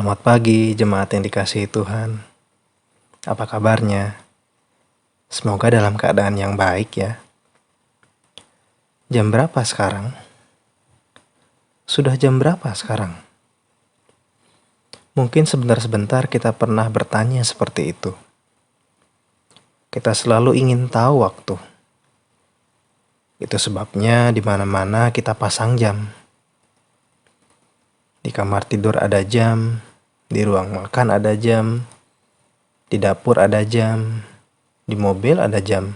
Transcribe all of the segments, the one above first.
Selamat pagi, jemaat yang dikasihi Tuhan. Apa kabarnya? Semoga dalam keadaan yang baik ya. Jam berapa sekarang? Sudah jam berapa sekarang? Mungkin sebentar-sebentar kita pernah bertanya seperti itu. Kita selalu ingin tahu waktu. Itu sebabnya di mana-mana kita pasang jam. Di kamar tidur ada jam, di ruang makan ada jam, di dapur ada jam, di mobil ada jam,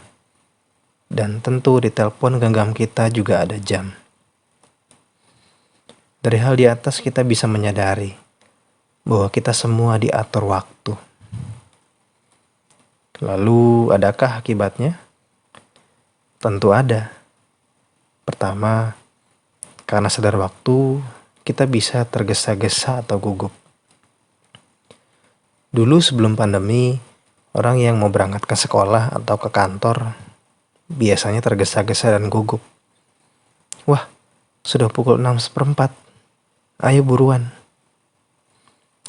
dan tentu di telepon genggam kita juga ada jam. Dari hal di atas kita bisa menyadari bahwa kita semua diatur waktu. Lalu adakah akibatnya? Tentu ada. Pertama, karena sadar waktu, kita bisa tergesa-gesa atau gugup. Dulu sebelum pandemi, orang yang mau berangkat ke sekolah atau ke kantor biasanya tergesa-gesa dan gugup. Wah, sudah pukul 6:15. Ayo buruan.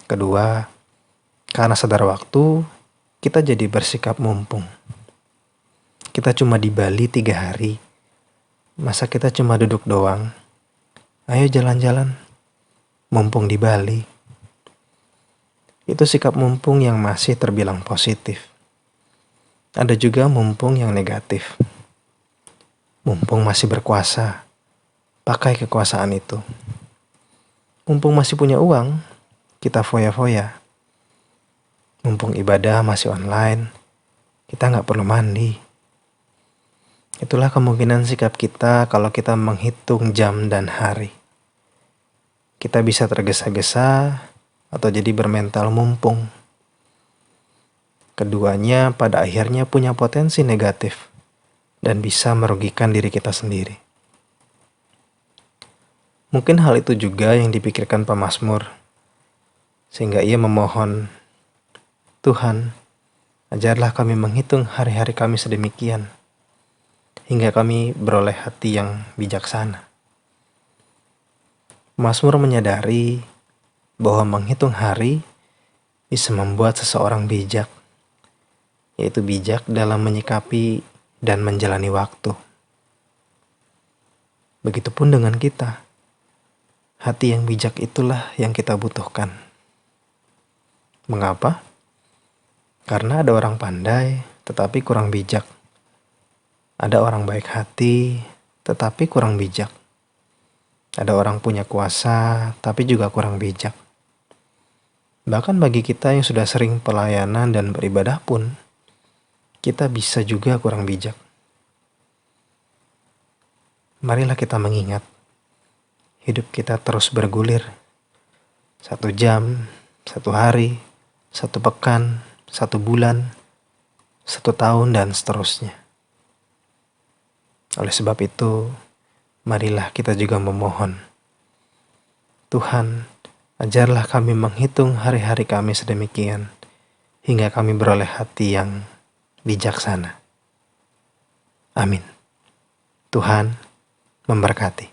Kedua, karena sadar waktu, kita jadi bersikap mumpung. Kita cuma di Bali 3 hari. Masa kita cuma duduk doang? Ayo jalan-jalan. Mumpung di Bali. Itu sikap mumpung yang masih terbilang positif. Ada juga mumpung yang negatif. Mumpung masih berkuasa, pakai kekuasaan itu. Mumpung masih punya uang, kita foya-foya. Mumpung ibadah masih online, kita nggak perlu mandi. Itulah kemungkinan sikap kita kalau kita menghitung jam dan hari. Kita bisa tergesa-gesa atau jadi bermental mumpung. Keduanya pada akhirnya punya potensi negatif dan bisa merugikan diri kita sendiri. Mungkin hal itu juga yang dipikirkan pemazmur, sehingga ia memohon, Tuhan, ajarlah kami menghitung hari-hari kami sedemikian, hingga kami beroleh hati yang bijaksana. Mazmur menyadari bahwa menghitung hari bisa membuat seseorang bijak, yaitu bijak dalam menyikapi dan menjalani waktu. Begitupun dengan kita. Hati yang bijak itulah yang kita butuhkan. Mengapa? Karena ada orang pandai tetapi kurang bijak. Ada orang baik hati tetapi kurang bijak. Ada orang punya kuasa tapi juga kurang bijak. Bahkan bagi kita yang sudah sering pelayanan dan beribadah pun, kita bisa juga kurang bijak. Marilah kita mengingat, hidup kita terus bergulir. 1 jam, 1 hari, 1 pekan, 1 bulan, 1 tahun, dan seterusnya. Oleh sebab itu, marilah kita juga memohon, Tuhan, ajarlah kami menghitung hari-hari kami sedemikian, hingga kami beroleh hati yang bijaksana. Amin. Tuhan memberkati.